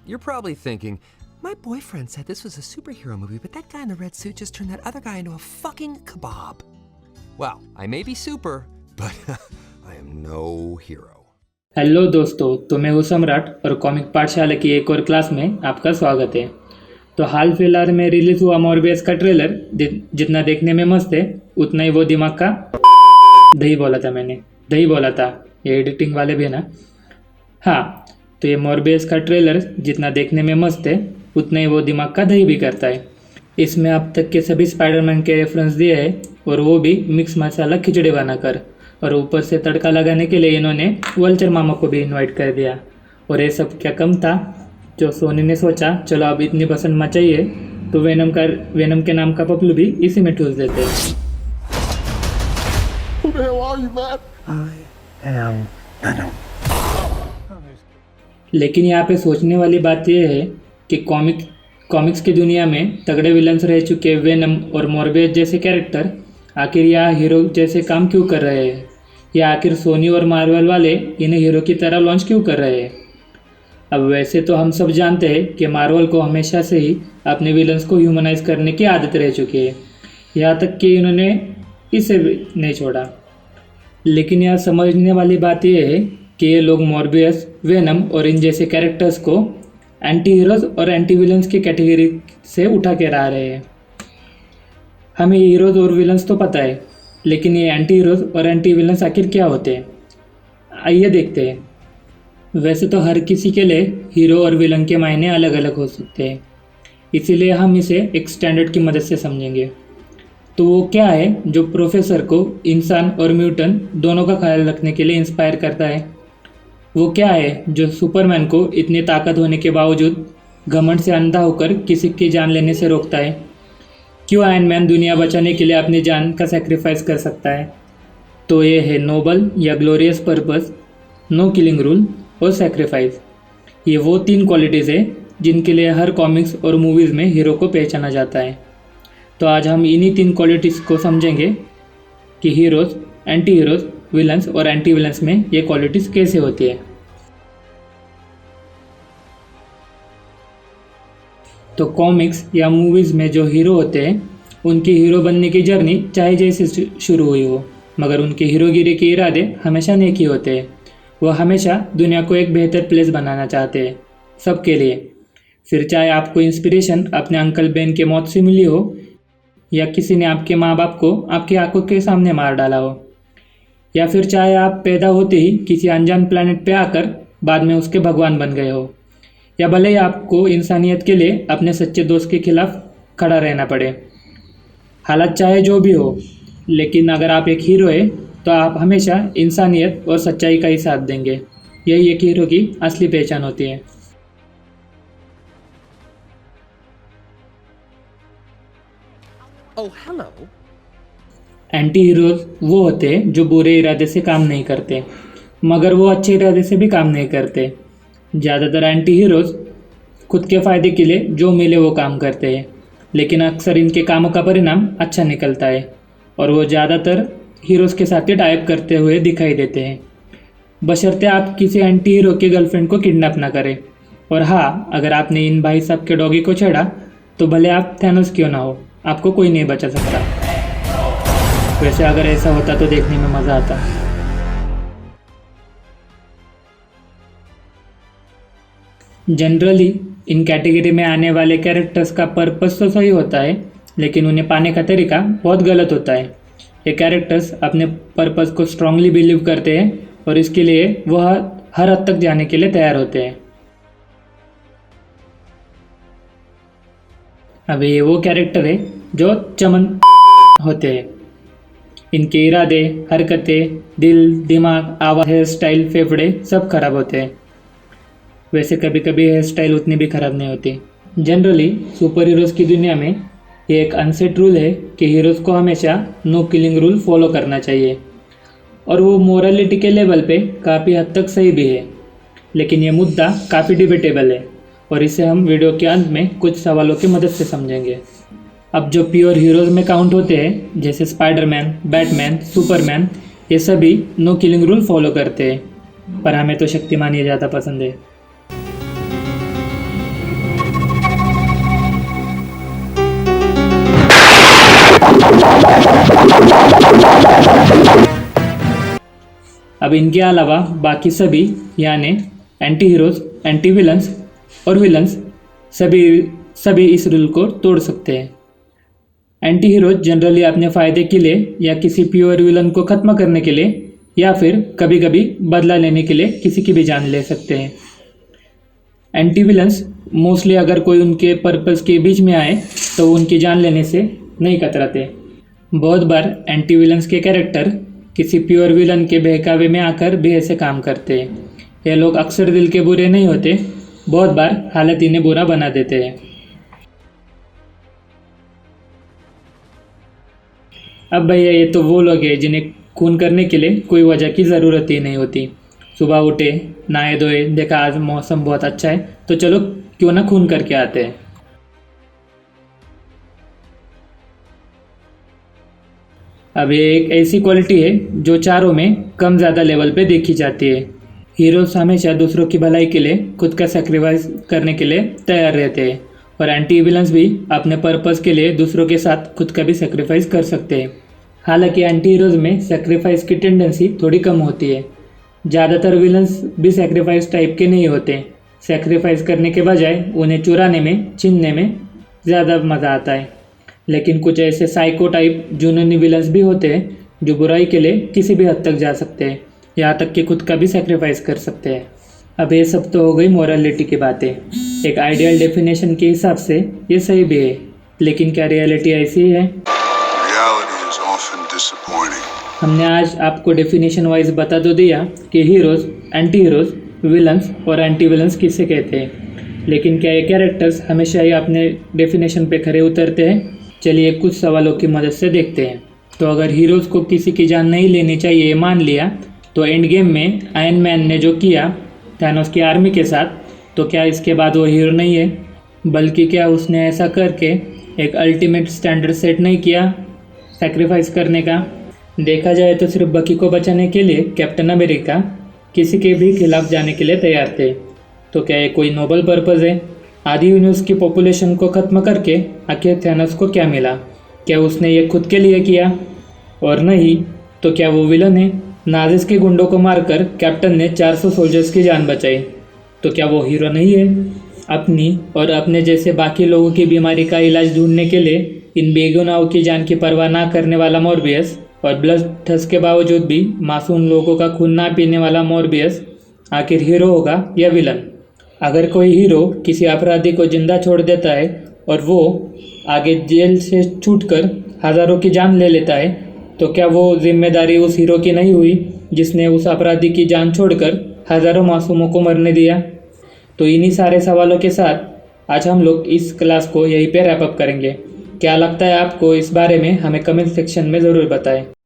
You're probably thinking, my boyfriend said this was a superhero movie, but that guy in the red suit just turned that other guy into a fucking kebab. Well, I may be super, but I am no hero. Hello दोस्तों, तो मैं हूँ सम्राट और comic पाठशाला की एक और क्लास में आपका स्वागत है। तो हाल फिलहाल में रिलीज हुआ मॉर्बियस का ट्रेलर जितना देखने में मस्त है उतना ही वो दिमाग का दही बोला था मैंने, दही बोला था, ये एडिटिंग वाले भी ना। हाँ, तो ये मॉर्बियस का ट्रेलर जितना देखने में मस्त है उतना ही वो दिमाग का दही भी करता है। इसमें अब तक के सभी स्पाइडरमैन के रेफरेंस दिए हैं और वो भी मिक्स मसाला खिचड़ी बनाकर, और ऊपर से तड़का लगाने के लिए इन्होंने वल्चर मामा को भी इनवाइट कर दिया। और ये सब क्या कम था, जो सोनी ने सोचा चलो अब इतनी पसंद मचाई है तो वेनम के नाम का पपलू भी इसी में ठूस देते हैं। लेकिन यहाँ पे सोचने वाली बात यह है कि कॉमिक्स की दुनिया में तगड़े विलन्स रह चुके वेनम और मॉर्बियस जैसे कैरेक्टर आखिर यहाँ हीरो जैसे काम क्यों कर रहे हैं, या आखिर सोनी और मार्वल वाले इन्हें हीरो की तरह लॉन्च क्यों कर रहे हैं। अब वैसे तो हम सब जानते हैं कि मार्वल को हमेशा से ही अपने विलन्स को ह्यूमनाइज करने की आदत रह चुकी है, यहाँ तक कि इन्होंने इसे भी नहीं छोड़ा। लेकिन यहाँ समझने वाली बात यह है कि ये लोग मॉर्बियस, वेनम और इन जैसे कैरेक्टर्स को एंटी हीरोज और एंटी विलन्स की कैटेगरी से उठा के ला रहे हैं। हमें हीरोज और विलन्स तो पता है, लेकिन ये एंटी हीरोज और एंटी विलन्स आखिर क्या होते हैं, आइए देखते हैं। वैसे तो हर किसी के लिए हीरो और विलन के मायने अलग अलग हो सकते हैं, इसीलिए हम इसे एक स्टैंडर्ड की मदद से समझेंगे। तो वो क्या है जो प्रोफेसर को इंसान और म्यूटेंट दोनों का ख्याल रखने के लिए इंस्पायर करता है। वो क्या है जो सुपरमैन को इतनी ताकत होने के बावजूद घमंड से अंधा होकर किसी की जान लेने से रोकता है। क्यों आयरन मैन दुनिया बचाने के लिए अपनी जान का सेक्रीफाइस कर सकता है। तो ये है नोबल या glorious purpose, no killing rule और सेक्रीफाइस। ये वो तीन क्वालिटीज़ है जिनके लिए हर कॉमिक्स और मूवीज़ में हीरो को पहचाना जाता है। तो आज हम इन्हीं तीन क्वालिटीज़ को समझेंगे कि हीरोज़, एंटी हीरोज़, विलन्स और एंटी विलन्स में ये क्वालिटीज़ कैसे होती है। तो कॉमिक्स या मूवीज़ में जो हीरो होते हैं उनकी हीरो बनने की जर्नी चाहे जैसे शुरू हुई हो, मगर उनके हीरोगिरी के इरादे हमेशा नेक ही होते हैं। वो हमेशा दुनिया को एक बेहतर प्लेस बनाना चाहते हैं सबके लिए। फिर चाहे आपको इंस्पिरेशन अपने अंकल बहन के मौत से मिली हो, या किसी ने आपके माँ बाप को आपकी आंखों के सामने मार डाला हो, या फिर चाहे आप पैदा होते ही किसी अनजान प्लैनेट पे आकर बाद में उसके भगवान बन गए हो, या भले ही आपको इंसानियत के लिए अपने सच्चे दोस्त के खिलाफ खड़ा रहना पड़े। हालत चाहे जो भी हो, लेकिन अगर आप एक हीरो है तो आप हमेशा इंसानियत और सच्चाई का ही साथ देंगे। यही एक हीरो की असली पहचान होती है। Oh, hello. एंटी हीरोज वो होते हैं जो बुरे इरादे से काम नहीं करते, मगर वो अच्छे इरादे से भी काम नहीं करते। ज़्यादातर एंटी हीरोज खुद के फ़ायदे के लिए जो मिले वो काम करते हैं, लेकिन अक्सर इनके कामों का परिणाम अच्छा निकलता है और वो ज़्यादातर हीरोज़ के साथ ही टाइप करते हुए दिखाई देते हैं, बशर्ते आप किसी एंटी हीरो के गर्लफ्रेंड को किडनैप ना करें। और हाँ, अगर आपने इन भाई साहब के डॉगी को छेड़ा तो भले आप थैनोस क्यों ना हो, आपको कोई नहीं बचा सकता। वैसे अगर ऐसा होता तो देखने में मज़ा आता। जनरली इन कैटेगरी में आने वाले कैरेक्टर्स का पर्पस तो सही होता है, लेकिन उन्हें पाने का तरीका बहुत गलत होता है। ये कैरेक्टर्स अपने पर्पस को स्ट्रांगली बिलीव करते हैं और इसके लिए वह हर हद तक जाने के लिए तैयार होते हैं। अब ये वो कैरेक्टर है जो चमन होते हैं। इनके इरादे, हरकतें, दिल, दिमाग, आवाज़, हेयर स्टाइल, फेफड़े सब खराब होते हैं। वैसे कभी कभी हेयर स्टाइल उतनी भी ख़राब नहीं होती। जनरली सुपर हीरोज़ की दुनिया में ये एक अनसेट रूल है कि हीरोज़ को हमेशा नो किलिंग रूल फॉलो करना चाहिए, और वो मोरालिटी के लेवल पे काफ़ी हद तक सही भी है। लेकिन ये मुद्दा काफ़ी डिबेटेबल है और इसे हम वीडियो के अंत में कुछ सवालों की मदद से समझेंगे। अब जो प्योर हीरोज़ में काउंट होते हैं जैसे स्पाइडरमैन, बैटमैन, सुपरमैन, ये सभी नो किलिंग रूल फॉलो करते हैं, पर हमें तो शक्तिमान ही ज़्यादा पसंद है। अब इनके अलावा बाकी सभी यानी एंटी हीरोज, एंटी विलन्स और विलन्स सभी इस रूल को तोड़ सकते हैं। एंटी हीरोज जनरली अपने फ़ायदे के लिए या किसी प्योर विलन को ख़त्म करने के लिए या फिर कभी कभी बदला लेने के लिए किसी की भी जान ले सकते हैं। एंटी विलन्स मोस्टली अगर कोई उनके पर्पस के बीच में आए तो उनकी जान लेने से नहीं कतराते। बहुत बार एंटी विलन्स के कैरेक्टर किसी प्योर विलन के बहकावे में आकर भी ऐसे काम करते हैं। ये लोग अक्सर दिल के बुरे नहीं होते, बहुत बार हालत इन्हें बुरा बना देते हैं। अब भैया ये तो वो लोग हैं जिन्हें खून करने के लिए कोई वजह की ज़रूरत ही नहीं होती। सुबह उठे, नहाए धोए, देखा आज मौसम बहुत अच्छा है तो चलो क्यों ना खून करके आते हैं। अब ये एक ऐसी क्वालिटी है जो चारों में कम ज़्यादा लेवल पे देखी जाती है। हीरोज हमेशा दूसरों की भलाई के लिए खुद का सेक्रीफाइस करने के लिए तैयार रहते हैं और एंटी विलन्स भी अपने पर्पस के लिए दूसरों के साथ खुद का भी सेक्रीफाइस कर सकते हैं। हालांकि एंटी हीरोज में सेक्रीफाइस की टेंडेंसी थोड़ी कम होती है। ज़्यादातर विलन्स भी सेक्रीफाइस टाइप के नहीं होते। सेक्रीफाइस करने के बजाय उन्हें चुराने में, छीनने में ज़्यादा मज़ा आता है। लेकिन कुछ ऐसे साइको टाइप जुनूनी विलन्स भी होते हैं जो बुराई के लिए किसी भी हद तक जा सकते हैं, यहाँ तक कि खुद का भी सेक्रीफाइस कर सकते हैं। अब ये सब तो हो गई मोरालिटी की बातें। एक आइडियल डेफिनेशन के हिसाब से ये सही भी है, लेकिन क्या रियलिटी ऐसी है? हमने आज आपको डेफिनेशन वाइज बता दो दिया कि हीरोज, एंटी हीरोज, विलन्स और एंटी विलन्स किसे कहते हैं, लेकिन क्या ये कैरेक्टर्स हमेशा ही अपने डेफिनेशन पे खरे उतरते हैं? चलिए कुछ सवालों की मदद से देखते हैं। तो अगर हीरोज को किसी की जान नहीं लेनी चाहिए मान लिया, तो एंड गेम में आयरन मैन ने जो किया थैनोस की आर्मी के साथ, तो क्या इसके बाद वो हीरो नहीं है? बल्कि क्या उसने ऐसा करके एक अल्टीमेट स्टैंडर्ड सेट नहीं किया सेक्रीफाइस करने का? देखा जाए तो सिर्फ बकी को बचाने के लिए कैप्टन अमेरिका किसी के भी खिलाफ जाने के लिए तैयार थे। तो क्या ये कोई नोबल पर्पज़ है? आधी यूनिवर्स की पॉपुलेशन को ख़त्म करके आखिर थैनोस को क्या मिला? क्या उसने ये खुद के लिए किया? और नहीं तो क्या वो विलन है? नाजिस के गुंडों को मारकर कैप्टन ने 400 सोल्जर्स की जान बचाई, तो क्या वो हीरो नहीं है? अपनी और अपने जैसे बाकी लोगों की बीमारी का इलाज ढूंढने के लिए इन बेगुनाहों की जान की परवाह ना करने वाला मॉर्बियस और ब्लड थस के बावजूद भी मासूम लोगों का खून ना पीने वाला मॉर्बियस आखिर हीरो होगा या विलन? अगर कोई हीरो किसी अपराधी को जिंदा छोड़ देता है और वो आगे जेल से छूटकर हज़ारों की जान ले लेता है, तो क्या वो जिम्मेदारी उस हीरो की नहीं हुई जिसने उस अपराधी की जान छोड़कर हज़ारों मासूमों को मरने दिया? तो इन्हीं सारे सवालों के साथ आज हम लोग इस क्लास को यहीं पे रैप अप करेंगे। क्या लगता है आपको इस बारे में? हमें कमेंट सेक्शन में ज़रूर बताएं।